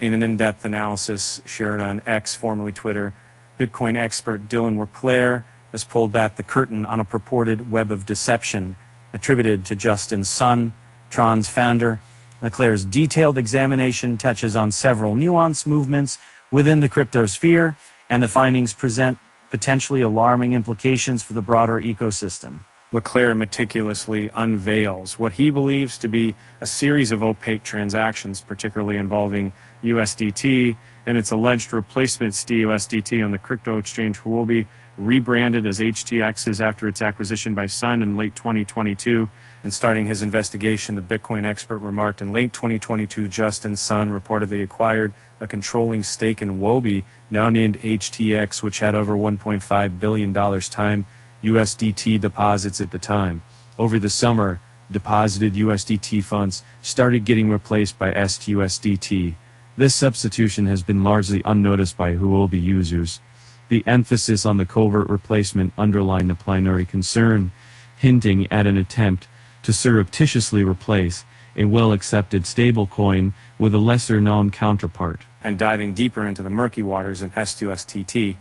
In an in-depth analysis shared on X, formerly Twitter, Bitcoin expert Dylan Leclerc has pulled back the curtain on a purported web of deception attributed to Justin Sun, Tron's founder. Leclerc's detailed examination touches on several nuanced movements within the cryptosphere, and the findings present potentially alarming implications for the broader ecosystem. Leclerc meticulously unveils what he believes to be a series of opaque transactions, particularly involving USDT and its alleged replacements to USDT on the crypto exchange Huobi, rebranded as HTXs after its acquisition by Sun in late 2022. And starting his investigation, the Bitcoin expert remarked in late 2022, Justin Sun reportedly acquired a controlling stake in Huobi, now named HTX, which had over $1.5 billion time USDT deposits at the time. Over the summer, deposited USDT funds started getting replaced by STUSDT. This substitution has been largely unnoticed by Huobi users. The emphasis on the covert replacement underlined the plenary concern, hinting at an attempt to surreptitiously replace a well-accepted stablecoin with a lesser-known counterpart. And diving deeper into the murky waters in STUSDT,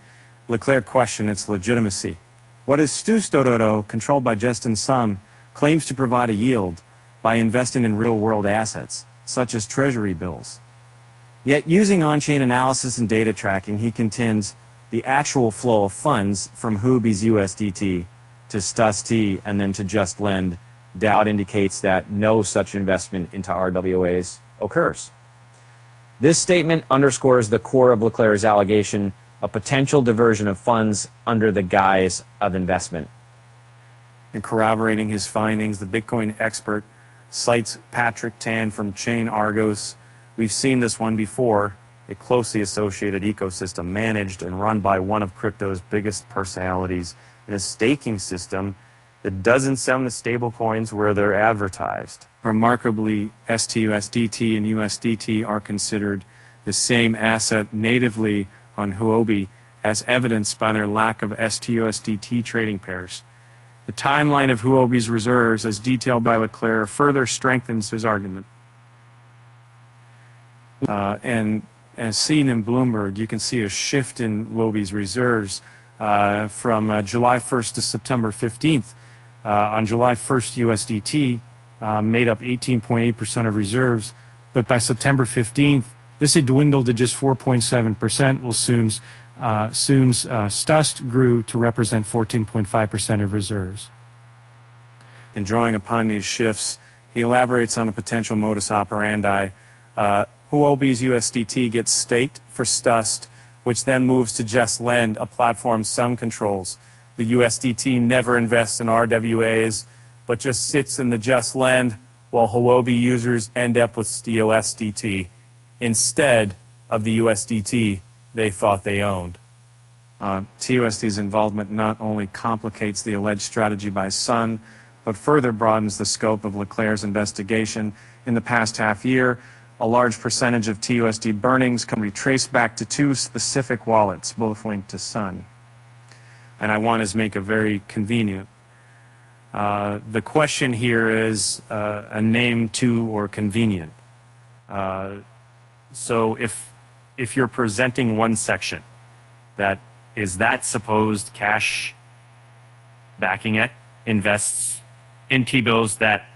Leclerc questioned its legitimacy. What is STUSDT, controlled by Justin Sun, claims to provide a yield by investing in real-world assets, such as treasury bills. Yet using on-chain analysis and data tracking, he contends the actual flow of funds from Huobi's USDT to STUST and then to Just Lend DAO indicates that no such investment into RWAs occurs. This statement underscores the core of Leclerc's allegation, a potential diversion of funds under the guise of investment. In corroborating his findings, the Bitcoin expert cites Patrick Tan from Chain Argos. We've seen this one before, a closely associated ecosystem managed and run by one of crypto's biggest personalities in a staking system that doesn't send the stablecoins where they're advertised. Remarkably, STUSDT and USDT are considered the same asset natively on Huobi, as evidenced by their lack of STUSDT trading pairs. The timeline of Huobi's reserves, as detailed by Leclerc, further strengthens his argument. And as seen in Bloomberg, you can see a shift in Huobi's reserves from July 1st to September 15th. On July 1st, USDT made up 18.8% of reserves, but by September 15th, this had dwindled to just 4.7%, while soon's STUST grew to represent 14.5% of reserves. In drawing upon these shifts, he elaborates on a potential modus operandi. Huobi's USDT gets staked for STUST, which then moves to Just Lend, a platform Sun controls. The USDT never invests in RWAs, but just sits in the Just Lend, while Huobi users end up with STUSDT instead of the USDT they thought they owned. TUSD's involvement not only complicates the alleged strategy by Sun, but further broadens the scope of Leclerc's investigation. In the past half year, a large percentage of TUSD burnings can be traced back to two specific wallets, both linked to Sun. And I want to make it very convenient. The question here is a name to or convenient. So if you're presenting one section, that supposed cash backing it invests in T-bills that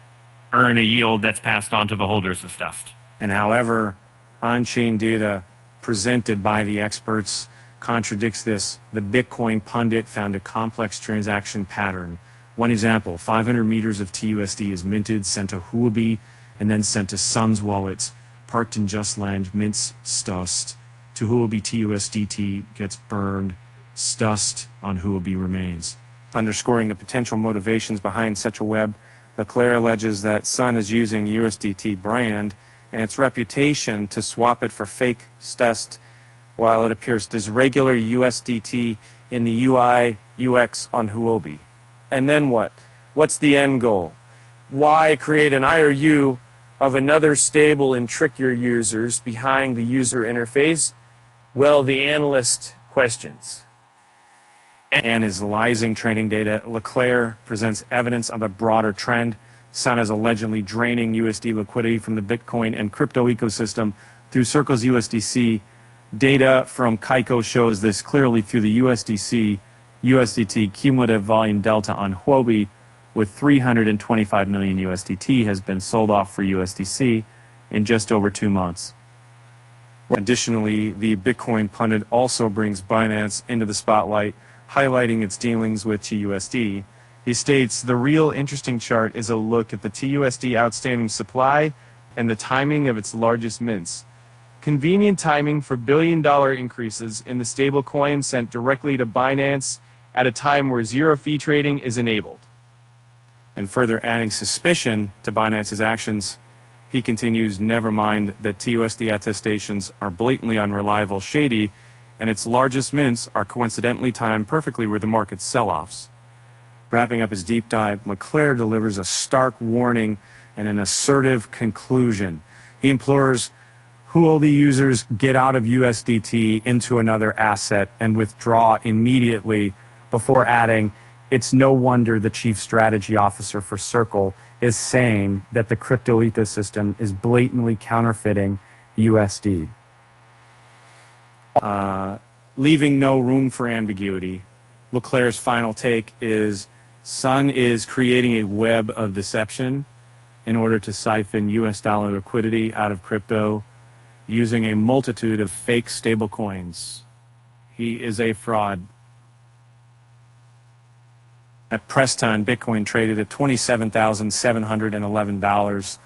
earn a yield that's passed on to the holders of STUST. And however on-chain data presented by the experts contradicts this, the Bitcoin pundit found a complex transaction pattern. One example, 500 meters of TUSD is minted, sent to Huobi, and then sent to Sun's wallets, parked in Just Lend, mints STUST. To Huobi, TUSDT gets burned, STUST on Huobi remains. Underscoring the potential motivations behind such a web, Leclerc alleges that Sun is using USDT brand and its reputation to swap it for fake STUST, while it appears as regular USDT in the UI, UX on Huobi. And then what? What's the end goal? Why create an IOU of another stable and trick your users behind the user interface? Well, the analyst questions. And analyzing trading data, Leclerc presents evidence of a broader trend. Sun is allegedly draining USD liquidity from the Bitcoin and crypto ecosystem through Circle's USDC. Data from Kaiko shows this clearly through the USDT cumulative volume delta on Huobi, with 325 million USDT has been sold off for USDC in just over 2 months. Additionally, the Bitcoin pundit also brings Binance into the spotlight, highlighting its dealings with TUSD. He states, "The real interesting chart is a look at the TUSD outstanding supply and the timing of its largest mints. Convenient timing for billion-dollar increases in the stablecoin sent directly to Binance at a time where zero-fee trading is enabled." And further adding suspicion to Binance's actions, he continues, "Never mind that TUSD attestations are blatantly unreliable, shady, and its largest mints are coincidentally timed perfectly with the market's sell-offs." Wrapping up his deep dive, McClare delivers a stark warning and an assertive conclusion. He implores Huobi users get out of USDT into another asset and withdraw immediately, before adding, "It's no wonder the chief strategy officer for Circle is saying that the crypto ecosystem is blatantly counterfeiting USD." Leaving no room for ambiguity, Leclerc's final take is Sun is creating a web of deception in order to siphon US dollar liquidity out of crypto using a multitude of fake stablecoins. He is a fraud. At press time, Bitcoin traded at $27,711,